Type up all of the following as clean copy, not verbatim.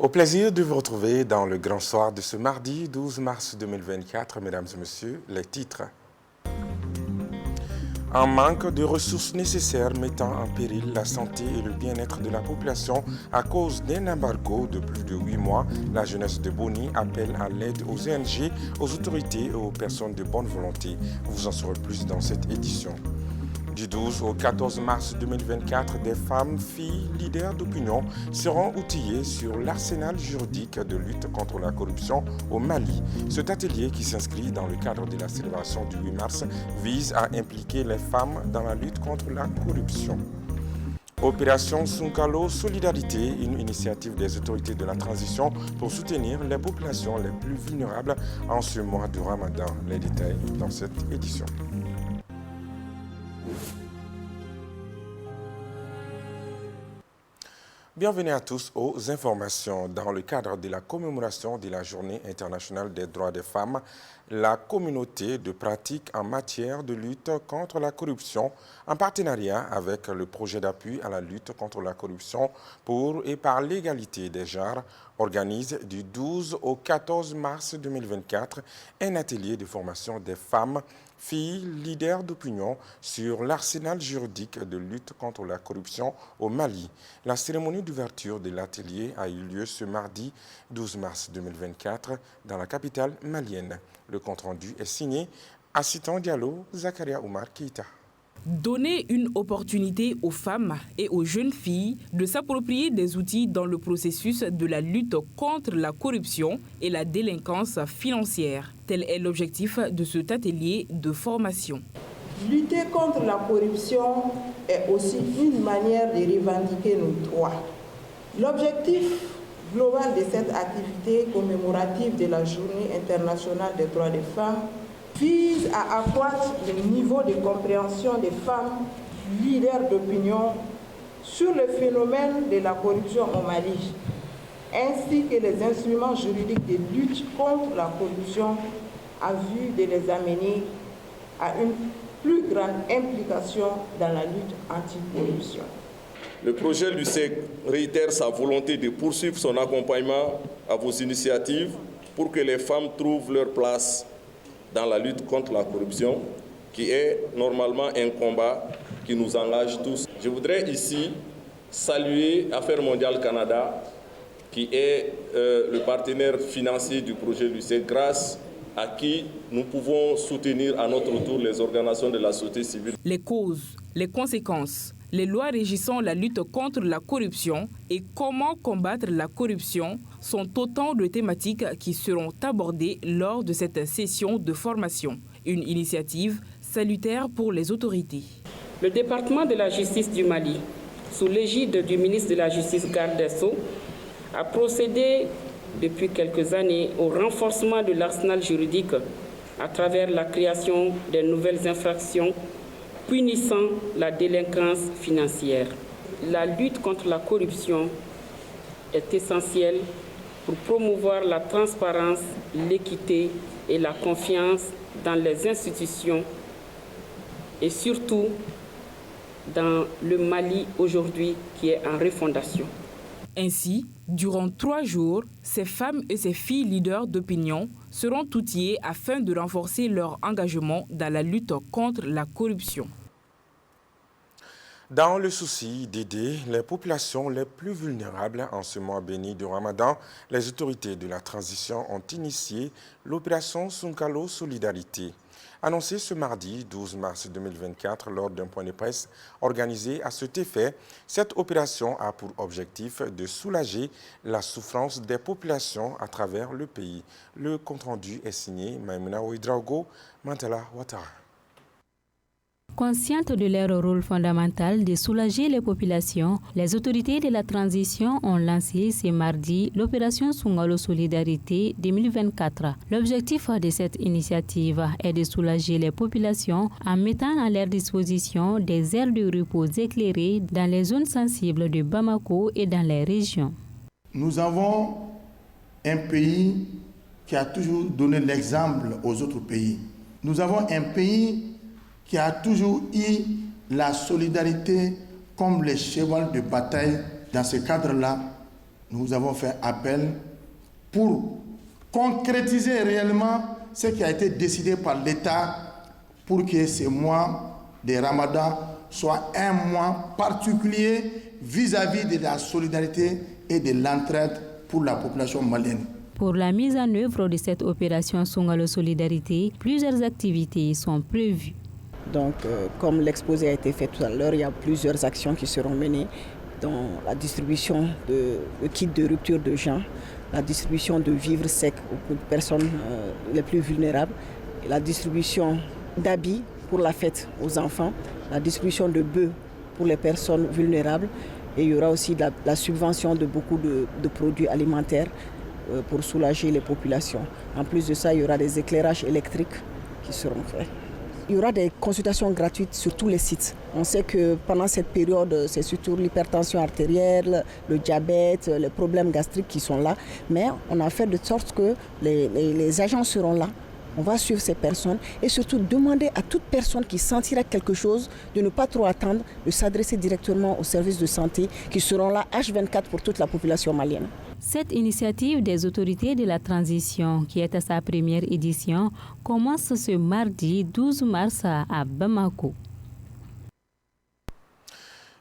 Au plaisir de vous retrouver dans le grand soir de ce mardi 12 mars 2024, mesdames et messieurs, les titres. Un manque de ressources nécessaires mettant en péril la santé et le bien-être de la population à cause d'un embargo de plus de 8 mois, la jeunesse de Boni appelle à l'aide aux ONG, aux autorités et aux personnes de bonne volonté. Vous en saurez plus dans cette édition. Du 12 au 14 mars 2024, des femmes, filles, leaders d'opinion seront outillées sur l'arsenal juridique de lutte contre la corruption au Mali. Cet atelier, qui s'inscrit dans le cadre de la célébration du 8 mars, vise à impliquer les femmes dans la lutte contre la corruption. Opération Sunkalo Solidarité, une initiative des autorités de la transition pour soutenir les populations les plus vulnérables en ce mois de Ramadan. Les détails dans cette édition. Bienvenue à tous aux informations. Dans le cadre de la commémoration de la Journée internationale des droits des femmes, la communauté de pratique en matière de lutte contre la corruption, en partenariat avec le projet d'appui à la lutte contre la corruption pour et par l'égalité des genres, organise du 12 au 14 mars 2024 un atelier de formation des femmes, filles, leaders d'opinion sur l'arsenal juridique de lutte contre la corruption au Mali. La cérémonie d'ouverture de l'atelier a eu lieu ce mardi 12 mars 2024 dans la capitale malienne. Le compte-rendu est signé Assitan Diallo, Zakaria Oumar Keita. Donner une opportunité aux femmes et aux jeunes filles de s'approprier des outils dans le processus de la lutte contre la corruption et la délinquance financière. Tel est l'objectif de cet atelier de formation. Lutter contre la corruption est aussi une manière de revendiquer nos droits. L'objectif global de cette activité commémorative de la Journée internationale des droits des femmes vise à accroître le niveau de compréhension des femmes leaders d'opinion sur le phénomène de la corruption au Mali, ainsi que les instruments juridiques de lutte contre la corruption à vue de les amener à une plus grande implication dans la lutte anti-corruption. Le projet LUCEC réitère sa volonté de poursuivre son accompagnement à vos initiatives pour que les femmes trouvent leur place dans la lutte contre la corruption, qui est normalement un combat qui nous engage tous. Je voudrais ici saluer Affaires mondiales Canada, qui est le partenaire financier du projet LUCEC, grâce à qui nous pouvons soutenir à notre tour les organisations de la société civile. Les causes, les conséquences, les lois régissant la lutte contre la corruption et comment combattre la corruption sont autant de thématiques qui seront abordées lors de cette session de formation. Une initiative salutaire pour les autorités. Le département de la justice du Mali, sous l'égide du ministre de la Justice Garde des Sceaux, a procédé depuis quelques années au renforcement de l'arsenal juridique à travers la création de nouvelles infractions punissant la délinquance financière. La lutte contre la corruption est essentielle pour promouvoir la transparence, l'équité et la confiance dans les institutions et surtout dans le Mali aujourd'hui qui est en refondation. Ainsi, durant 3 jours, ces femmes et ces filles leaders d'opinion seront outillées afin de renforcer leur engagement dans la lutte contre la corruption. Dans le souci d'aider les populations les plus vulnérables en ce mois béni du Ramadan, les autorités de la transition ont initié l'opération Sunkalo Solidarité. Annoncée ce mardi 12 mars 2024 lors d'un point de presse organisé à cet effet, cette opération a pour objectif de soulager la souffrance des populations à travers le pays. Le compte-rendu est signé Maïmouna Ouidraogo, Mantala Ouattara. Conscientes de leur rôle fondamental de soulager les populations, les autorités de la transition ont lancé ce mardi l'opération Sunkalo Solidarité 2024. L'objectif de cette initiative est de soulager les populations en mettant à leur disposition des aires de repos éclairées dans les zones sensibles de Bamako et dans les régions. Nous avons un pays qui a toujours donné l'exemple aux autres pays. Nous avons un pays qui a toujours eu la solidarité comme le cheval de bataille. Dans ce cadre-là, nous avons fait appel pour concrétiser réellement ce qui a été décidé par l'État pour que ce mois de Ramadan soit un mois particulier vis-à-vis de la solidarité et de l'entraide pour la population malienne. Pour la mise en œuvre de cette opération Sungalo Solidarité, plusieurs activités sont prévues. Donc, comme l'exposé a été fait tout à l'heure, il y a plusieurs actions qui seront menées, dont la distribution de kits de rupture de jeûne, la distribution de vivres secs aux personnes les plus vulnérables, et la distribution d'habits pour la fête aux enfants, la distribution de bœufs pour les personnes vulnérables, et il y aura aussi la subvention de beaucoup de produits alimentaires pour soulager les populations. En plus de ça, il y aura des éclairages électriques qui seront faits. Il y aura des consultations gratuites sur tous les sites. On sait que pendant cette période, c'est surtout l'hypertension artérielle, le diabète, les problèmes gastriques qui sont là. Mais on a fait de sorte que les agents seront là. On va suivre ces personnes et surtout demander à toute personne qui sentira quelque chose de ne pas trop attendre, de s'adresser directement aux services de santé qui seront là H24 pour toute la population malienne. Cette initiative des autorités de la transition, qui est à sa première édition, commence ce mardi 12 mars à Bamako.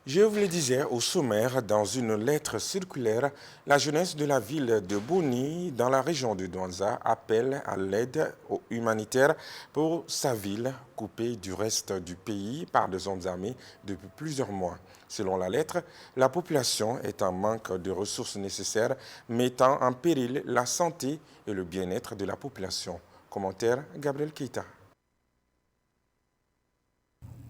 Je vous le disais au sommaire, dans une lettre circulaire, la jeunesse de la ville de Boni, dans la région de Douanza, appelle à l'aide humanitaire pour sa ville, coupée du reste du pays par des hommes armés depuis plusieurs mois. Selon la lettre, la population est en manque de ressources nécessaires, mettant en péril la santé et le bien-être de la population. Commentaire Gabriel Keita.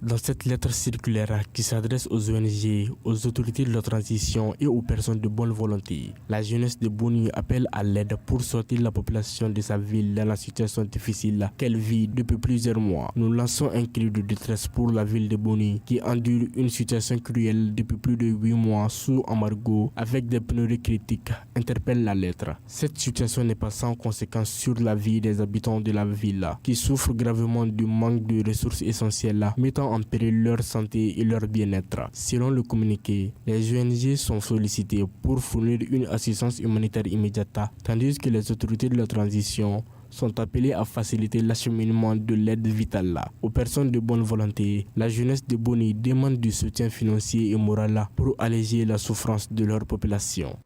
Dans cette lettre circulaire qui s'adresse aux ONG, aux autorités de la transition et aux personnes de bonne volonté, la jeunesse de Boni appelle à l'aide pour sortir la population de sa ville dans la situation difficile qu'elle vit depuis plusieurs mois. Nous lançons un cri de détresse pour la ville de Boni qui endure une situation cruelle depuis plus de 8 mois sous embargo avec des pénuries critiques, interpelle la lettre. Cette situation n'est pas sans conséquence sur la vie des habitants de la ville qui souffrent gravement du manque de ressources essentielles, mettant en péril leur santé et leur bien-être. Selon le communiqué, les ONG sont sollicitées pour fournir une assistance humanitaire immédiate, tandis que les autorités de la transition sont appelées à faciliter l'acheminement de l'aide vitale. Aux personnes de bonne volonté, la jeunesse de Boni demande du soutien financier et moral pour alléger la souffrance de leur population.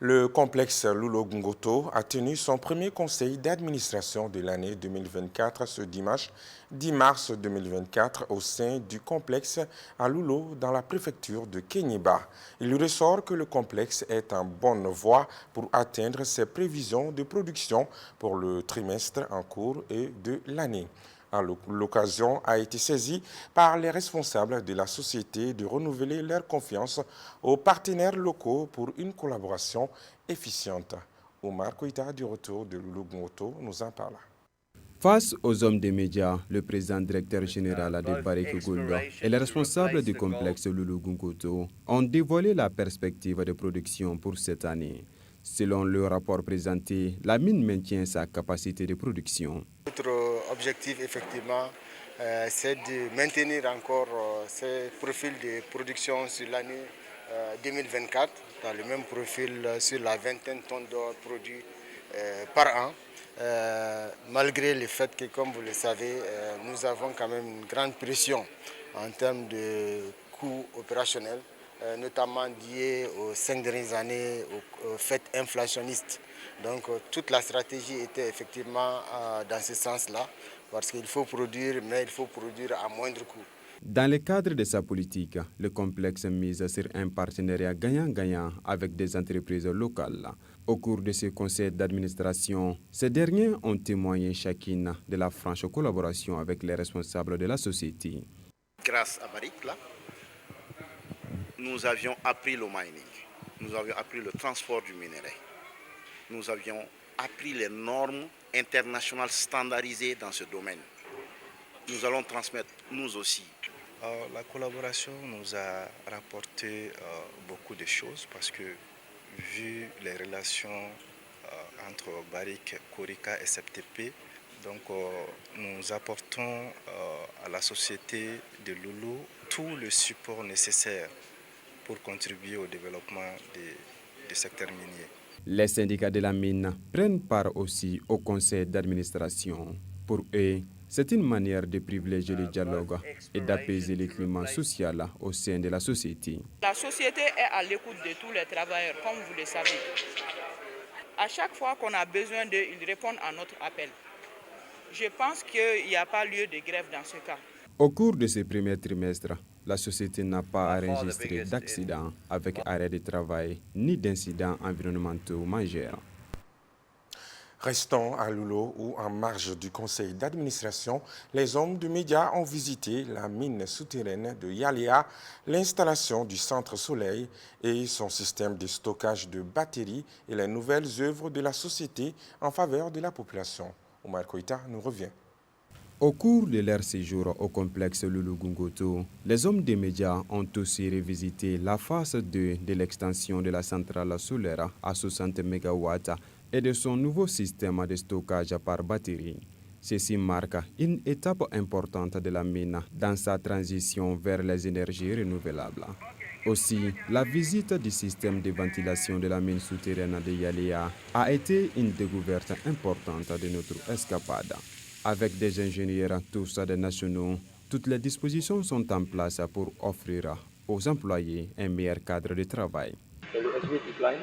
Le complexe Loulo-Ngoto a tenu son premier conseil d'administration de l'année 2024 ce dimanche 10 mars 2024 au sein du complexe à Loulo dans la préfecture de Kéniéba. Il ressort que le complexe est en bonne voie pour atteindre ses prévisions de production pour le trimestre en cours et de l'année. L'occasion a été saisie par les responsables de la société de renouveler leur confiance aux partenaires locaux pour une collaboration efficiente. Omar Koïta du retour de Loulo-Ngoto nous en parle. Face aux hommes des médias, le président directeur général de Barrick Gold et les responsables du complexe Loulo-Ngoto ont dévoilé la perspective de production pour cette année. Selon le rapport présenté, la mine maintient sa capacité de production. Notre objectif, effectivement, c'est de maintenir encore ce profil de production sur l'année 2024, dans le même profil sur la vingtaine de tonnes d'or produits par an, malgré le fait que, comme vous le savez, nous avons quand même une grande pression en termes de coûts opérationnels, notamment liés aux 5 dernières années aux fêtes inflationnistes. Donc toute la stratégie était effectivement dans ce sens-là, parce qu'il faut produire, mais il faut produire à moindre coût. Dans le cadre de sa politique, le complexe mise sur un partenariat gagnant-gagnant avec des entreprises locales. Au cours de ce conseil d'administration, ces derniers ont témoigné chacune de la franche collaboration avec les responsables de la société. Grâce à Barrick, nous avions appris le mining, nous avions appris le transport du minerai, nous avions appris les normes internationales standardisées dans ce domaine. Nous allons transmettre, nous aussi. La collaboration nous a rapporté beaucoup de choses parce que, vu les relations entre Barrick, Corica et SFTP, donc nous apportons à la société de Loulo tout le support nécessaire pour contribuer au développement des secteurs miniers. Les syndicats de la mine prennent part aussi au conseil d'administration. Pour eux, c'est une manière de privilégier le dialogue et d'apaiser le climat social au sein de la société. La société est à l'écoute de tous les travailleurs, comme vous le savez. À chaque fois qu'on a besoin d'eux, ils répondent à notre appel. Je pense qu'il n'y a pas lieu de grève dans ce cas. Au cours de ce premier trimestre, la société n'a pas enregistré d'accidents avec arrêt de travail ni d'incidents environnementaux majeurs. Restons à Loulo où, en marge du conseil d'administration, les hommes de médias ont visité la mine souterraine de Yalea, l'installation du centre Soleil et son système de stockage de batteries et les nouvelles œuvres de la société en faveur de la population. Omar Koïta nous revient. Au cours de leur séjour au complexe Loulo-Goungoto, les hommes des médias ont aussi revisité la phase 2 de l'extension de la centrale solaire à 60 MW et de son nouveau système de stockage par batterie. Ceci marque une étape importante de la mine dans sa transition vers les énergies renouvelables. Aussi, la visite du système de ventilation de la mine souterraine de Yalea a été une découverte importante de notre escapade. Avec des ingénieurs tous des nationaux, toutes les dispositions sont en place pour offrir aux employés un meilleur cadre de travail. C'est le SV Pipeline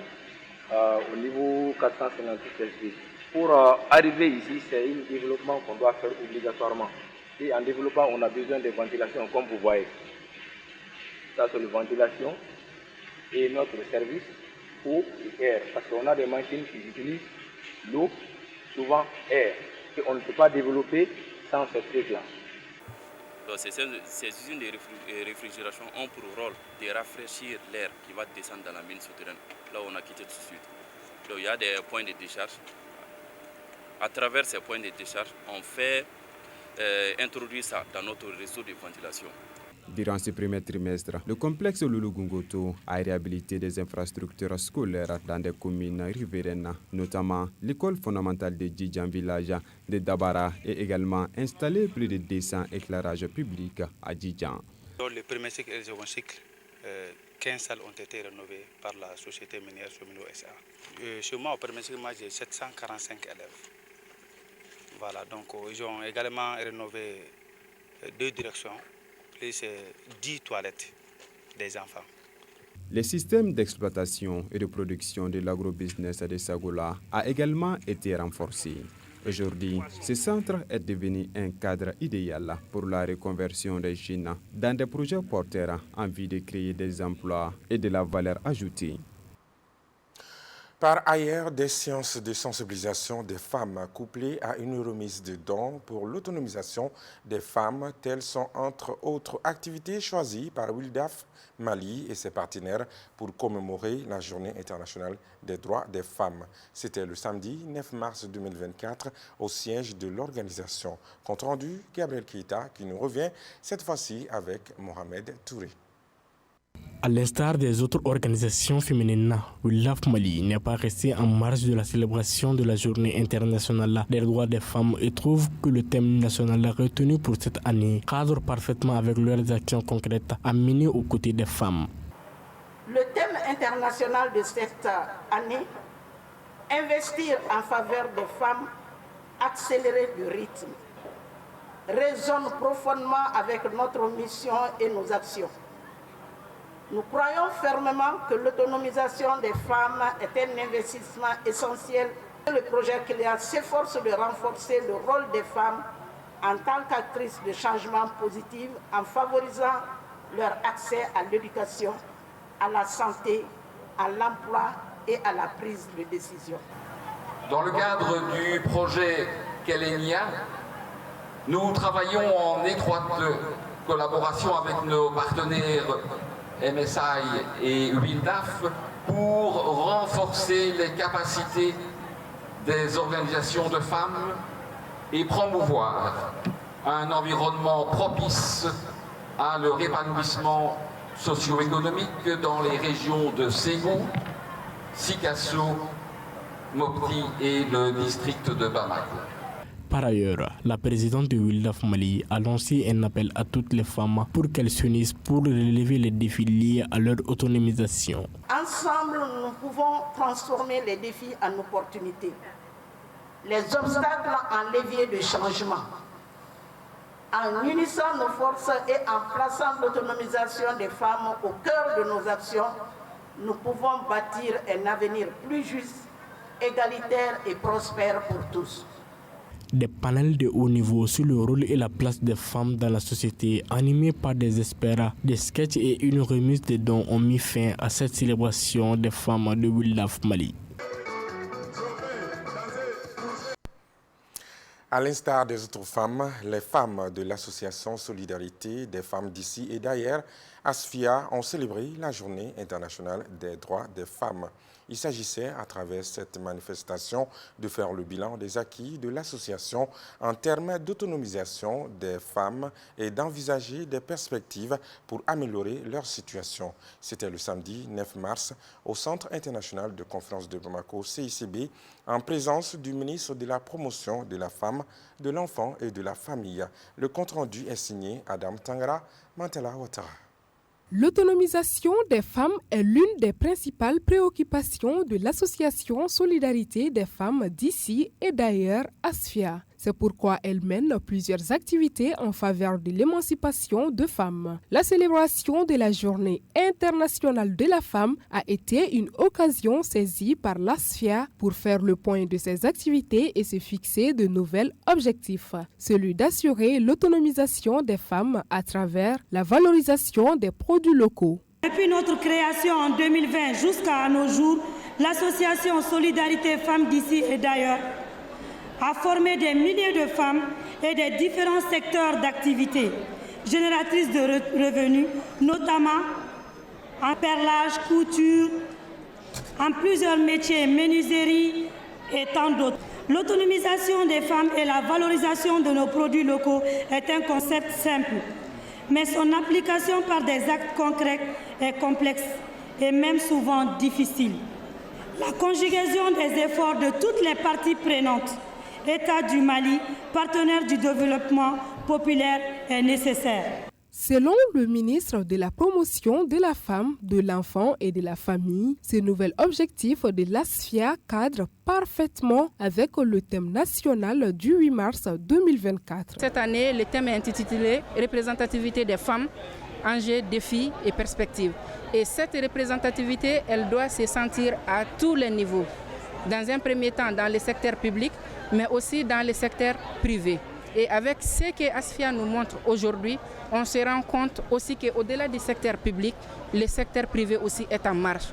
au niveau 458 SV. Pour arriver ici, c'est un développement qu'on doit faire obligatoirement. Et en développement, on a besoin de ventilation, comme vous voyez. Ça, c'est la ventilation et notre service eau et air. Parce qu'on a des machines qui utilisent l'eau, souvent air. Et on ne peut pas développer sans ce truc-là. Ces usines de réfrigération ont pour rôle de rafraîchir l'air qui va descendre dans la mine souterraine, là où on a quitté tout de suite. Donc, il y a des points de décharge. À travers ces points de décharge, on fait introduire ça dans notre réseau de ventilation. Durant ce premier trimestre, le complexe Loulo-Goungoto a réhabilité des infrastructures scolaires dans des communes riveraines, notamment l'école fondamentale de Djidjan village de Dabara et également installé plus de 200 éclairages publics à Djidjan. Dans le premier cycle et le second cycle, 15 salles ont été rénovées par la société minière Somino SA. Chez moi, au premier cycle, j'ai 745 élèves. Voilà, donc ils ont également rénové 2 directions. Et c'est 10 toilettes des enfants. Le système d'exploitation et de production de l'agrobusiness de Sagola a également été renforcé. Aujourd'hui, ce centre est devenu un cadre idéal pour la reconversion des jeunes dans des projets porteurs en vue de créer des emplois et de la valeur ajoutée. Par ailleurs, des séances de sensibilisation des femmes couplées à une remise de dons pour l'autonomisation des femmes, telles sont entre autres activités choisies par Wildaf Mali et ses partenaires pour commémorer la Journée internationale des droits des femmes. C'était le samedi 9 mars 2024 au siège de l'organisation. Compte rendu, Gabriel Keita qui nous revient cette fois-ci avec Mohamed Touré. À l'instar des autres organisations féminines, Wildaf Mali n'est pas resté en marge de la célébration de la Journée internationale des droits des femmes et trouve que le thème national retenu pour cette année cadre parfaitement avec leurs actions concrètes à mener aux côtés des femmes. Le thème international de cette année, investir en faveur des femmes, accélérer le rythme, résonne profondément avec notre mission et nos actions. Nous croyons fermement que l'autonomisation des femmes est un investissement essentiel. Le projet CLEA s'efforce de renforcer le rôle des femmes en tant qu'actrices de changement positif en favorisant leur accès à l'éducation, à la santé, à l'emploi et à la prise de décision. Dans le cadre du projet Kelenia, nous travaillons en étroite collaboration avec nos partenaires MSI et Wildaf pour renforcer les capacités des organisations de femmes et promouvoir un environnement propice à leur épanouissement socio-économique dans les régions de Ségou, Sikasso, Mopti et le district de Bamako. Par ailleurs, la présidente de Wildaf Mali a lancé un appel à toutes les femmes pour qu'elles s'unissent pour relever les défis liés à leur autonomisation. Ensemble, nous pouvons transformer les défis en opportunités, les obstacles en levier de changement. En unissant nos forces et en plaçant l'autonomisation des femmes au cœur de nos actions, nous pouvons bâtir un avenir plus juste, égalitaire et prospère pour tous. Des panels de haut niveau sur le rôle et la place des femmes dans la société, animés par des experts, des sketchs et une remise de dons ont mis fin à cette célébration des femmes de Wildaf Mali. À l'instar des autres femmes, les femmes de l'association Solidarité des femmes d'ici et d'ailleurs, ASFIA, ont célébré la Journée internationale des droits des femmes. Il s'agissait, à travers cette manifestation, de faire le bilan des acquis de l'association en termes d'autonomisation des femmes et d'envisager des perspectives pour améliorer leur situation. C'était le samedi 9 mars au Centre international de conférence de Bamako, CICB, en présence du ministre de la Promotion de la Femme, de l'Enfant et de la Famille. Le compte-rendu est signé Adam Tangara Mantela Ouattara. L'autonomisation des femmes est l'une des principales préoccupations de l'association Solidarité des femmes d'ici et d'ailleurs, ASFIA. C'est pourquoi elle mène plusieurs activités en faveur de l'émancipation de femmes. La célébration de la Journée internationale de la femme a été une occasion saisie par l'ASFIA pour faire le point de ses activités et se fixer de nouveaux objectifs. Celui d'assurer l'autonomisation des femmes à travers la valorisation des produits locaux. Depuis notre création en 2020 jusqu'à nos jours, l'association Solidarité Femmes d'ici et d'ailleurs a formé des milliers de femmes et des différents secteurs d'activité, génératrices de revenus, notamment en perlage, couture, en plusieurs métiers, menuiserie et tant d'autres. L'autonomisation des femmes et la valorisation de nos produits locaux est un concept simple, mais son application par des actes concrets est complexe et même souvent difficile. La conjugaison des efforts de toutes les parties prenantes, État du Mali, partenaire du développement populaire, est nécessaire. Selon le ministre de la Promotion de la Femme, de l'Enfant et de la Famille, ce nouvel objectif de l'ASFIA cadre parfaitement avec le thème national du 8 mars 2024. Cette année, le thème est intitulé « Représentativité des femmes, enjeux, défis et perspectives ». Et cette représentativité, elle doit se sentir à tous les niveaux. Dans un premier temps, dans le secteur public, mais aussi dans le secteur privé. Et avec ce que ASFIA nous montre aujourd'hui, on se rend compte aussi qu'au-delà du secteur public, le secteur privé aussi est en marche.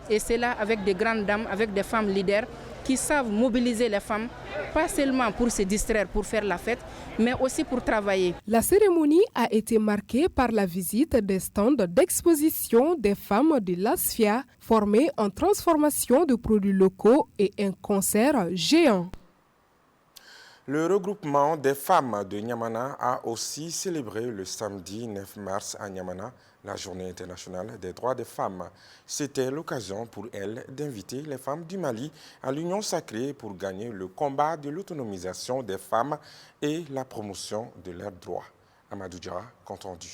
Et c'est là avec des grandes dames, avec des femmes leaders qui savent mobiliser les femmes, pas seulement pour se distraire, pour faire la fête, mais aussi pour travailler. La cérémonie a été marquée par la visite des stands d'exposition des femmes de l'ASFIA formées en transformation de produits locaux et un concert géant. Le regroupement des femmes de Niamana a aussi célébré le samedi 9 mars à Niamana la Journée internationale des droits des femmes. C'était l'occasion pour elles d'inviter les femmes du Mali à l'union sacrée pour gagner le combat de l'autonomisation des femmes et la promotion de leurs droits. Amadou Diarra, compte rendu.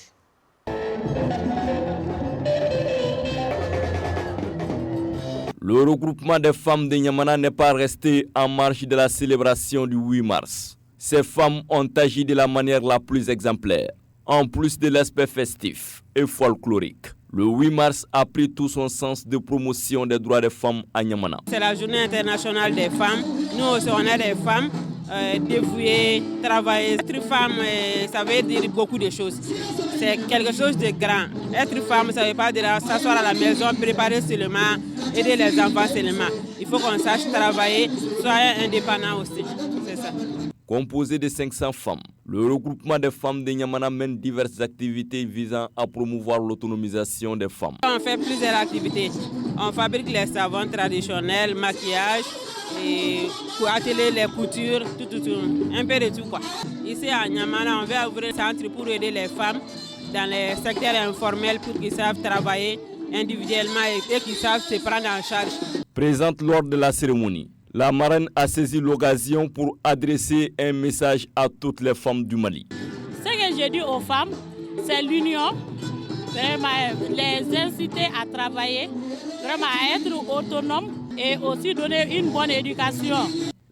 Le regroupement des femmes de Niamana n'est pas resté en marge de la célébration du 8 mars. Ces femmes ont agi de la manière la plus exemplaire, en plus de l'aspect festif et folklorique. Le 8 mars a pris tout son sens de promotion des droits des femmes à Niamana. C'est la journée internationale des femmes. Nous aussi, on est des femmes dévouées, travailleuses. Être femme, ça veut dire beaucoup de choses. C'est quelque chose de grand. Être femme, ça ne veut pas dire s'asseoir à la maison, préparer seulement, aider les enfants seulement. Il faut qu'on sache travailler, soyez indépendants aussi. C'est ça. Composé de 500 femmes, le regroupement des femmes de Niamana mène diverses activités visant à promouvoir l'autonomisation des femmes. On fait plusieurs activités. On fabrique les savons traditionnels, maquillage, et pour atelier les coutures, tout, un peu de tout quoi. Ici à Niamana, on va ouvrir un centre pour aider les femmes dans les secteurs informels pour qu'ils savent travailler individuellement et qu'ils savent se prendre en charge. Présente lors de la cérémonie, La marraine a saisi l'occasion pour adresser un message à toutes les femmes du Mali. Ce que je dis aux femmes, c'est l'union, vraiment les inciter à travailler, vraiment à être autonomes et aussi donner une bonne éducation.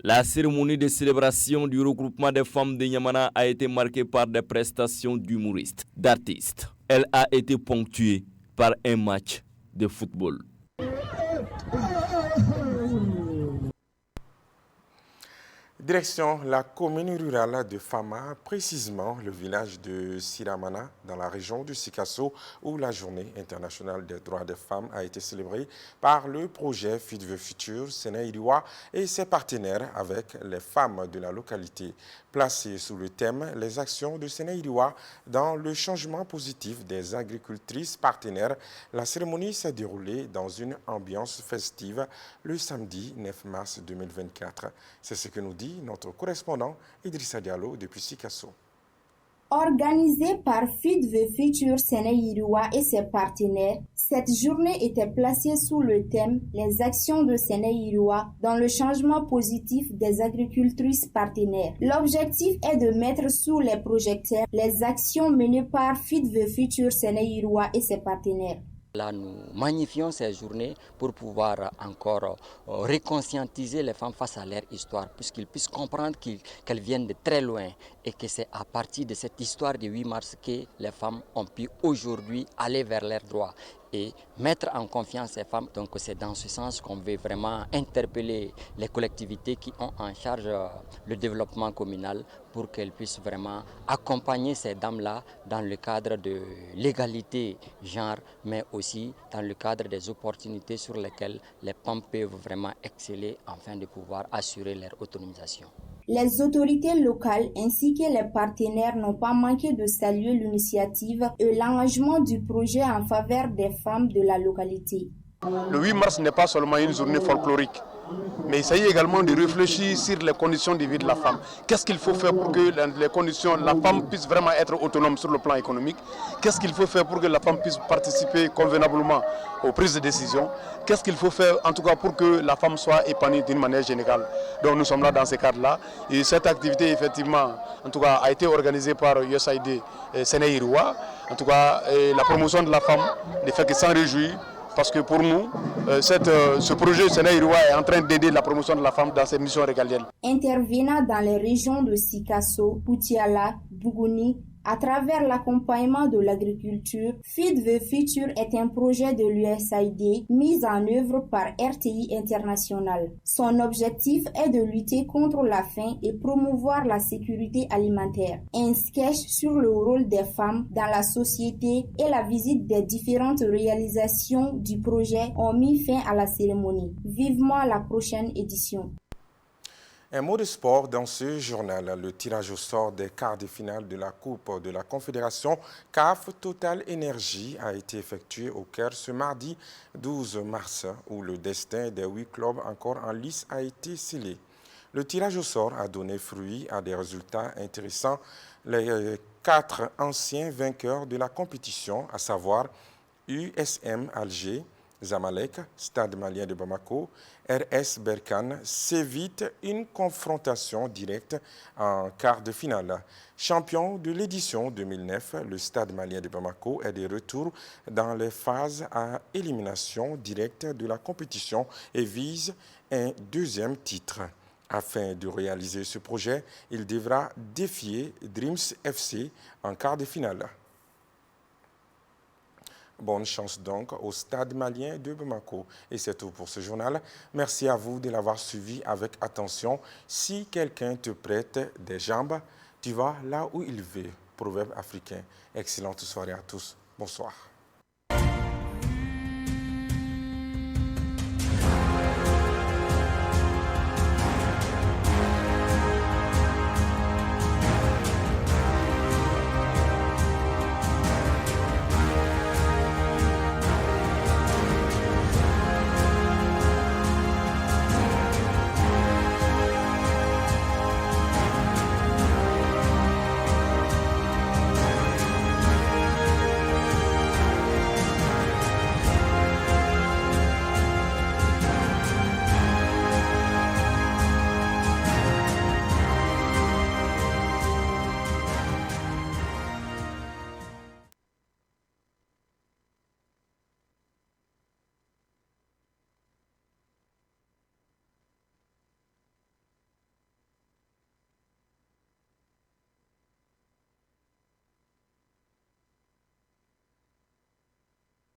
La cérémonie de célébration du regroupement des femmes de Niamana a été marquée par des prestations d'humoristes, d'artistes. Elle a été ponctuée par un match de football. Direction la commune rurale de Fama, précisément le village de Siramana, dans la région de Sikasso, où la journée internationale des droits des femmes a été célébrée par le projet Feed the Future Sénéiriwa et ses partenaires avec les femmes de la localité. Placée sous le thème « Les actions de Sénéiriwa dans le changement positif des agricultrices partenaires », la cérémonie s'est déroulée dans une ambiance festive le samedi 9 mars 2024. C'est ce que nous dit notre correspondant Idrissa Diallo depuis Sikasso. Organisée par Feed the Future Sénéiriwa et ses partenaires, cette journée était placée sous le thème « Les actions de Sénéiriwa dans le changement positif des agricultrices partenaires ». L'objectif est de mettre sous les projecteurs les actions menées par Feed the Future Sénéiriwa et ses partenaires. Là, nous magnifions ces journées pour pouvoir encore réconscientiser les femmes face à leur histoire, puisqu'ils puissent comprendre qu'elles viennent de très loin et que c'est à partir de cette histoire du 8 mars que les femmes ont pu aujourd'hui aller vers leurs droits et mettre en confiance ces femmes. Donc c'est dans ce sens qu'on veut vraiment interpeller les collectivités qui ont en charge le développement communal pour qu'elles puissent vraiment accompagner ces dames-là dans le cadre de l'égalité genre, mais aussi dans le cadre des opportunités sur lesquelles les femmes peuvent vraiment exceller afin de pouvoir assurer leur autonomisation. Les autorités locales ainsi que les partenaires n'ont pas manqué de saluer l'initiative et l'engagement du projet en faveur des femmes de la localité. Le 8 mars n'est pas seulement une journée folklorique, mais il s'agit également de réfléchir sur les conditions de vie de la femme. Qu'est-ce qu'il faut faire pour que la femme puisse vraiment être autonome sur le plan économique? Qu'est-ce qu'il faut faire pour que la femme puisse participer convenablement aux prises de décision? Qu'est-ce qu'il faut faire en tout cas pour que la femme soit épanouie d'une manière générale? Donc nous sommes là dans ce cadre-là. Et cette activité effectivement, en tout cas, a été organisée par USAID Sénéiriwa. En tout cas, la promotion de la femme ne fait que s'en réjouir. Parce que pour nous, ce projet Sénéiriwa est en train d'aider la promotion de la femme dans ses missions régaliennes. Intervenant dans les régions de Sikasso, Poutiala, Bougouni, à travers l'accompagnement de l'agriculture, Feed the Future est un projet de l'USAID mis en œuvre par RTI International. Son objectif est de lutter contre la faim et promouvoir la sécurité alimentaire. Un sketch sur le rôle des femmes dans la société et la visite des différentes réalisations du projet ont mis fin à la cérémonie. Vivement la prochaine édition. Un mot de sport dans ce journal. Le tirage au sort des quarts de finale de la Coupe de la Confédération CAF Total Énergie a été effectué au Caire ce mardi 12 mars, où le destin des 8 clubs encore en lice a été scellé. Le tirage au sort a donné fruit à des résultats intéressants. Les 4 anciens vainqueurs de la compétition, à savoir USM Alger, Zamalek, Stade malien de Bamako, RS Berkane, s'évite une confrontation directe en quart de finale. Champion de l'édition 2009, le Stade malien de Bamako est de retour dans les phases à élimination directe de la compétition et vise un deuxième titre. Afin de réaliser ce projet, il devra défier Dreams FC en quart de finale. Bonne chance donc au Stade malien de Bamako. Et c'est tout pour ce journal. Merci à vous de l'avoir suivi avec attention. Si quelqu'un te prête des jambes, tu vas là où il veut. Proverbe africain. Excellente soirée à tous. Bonsoir.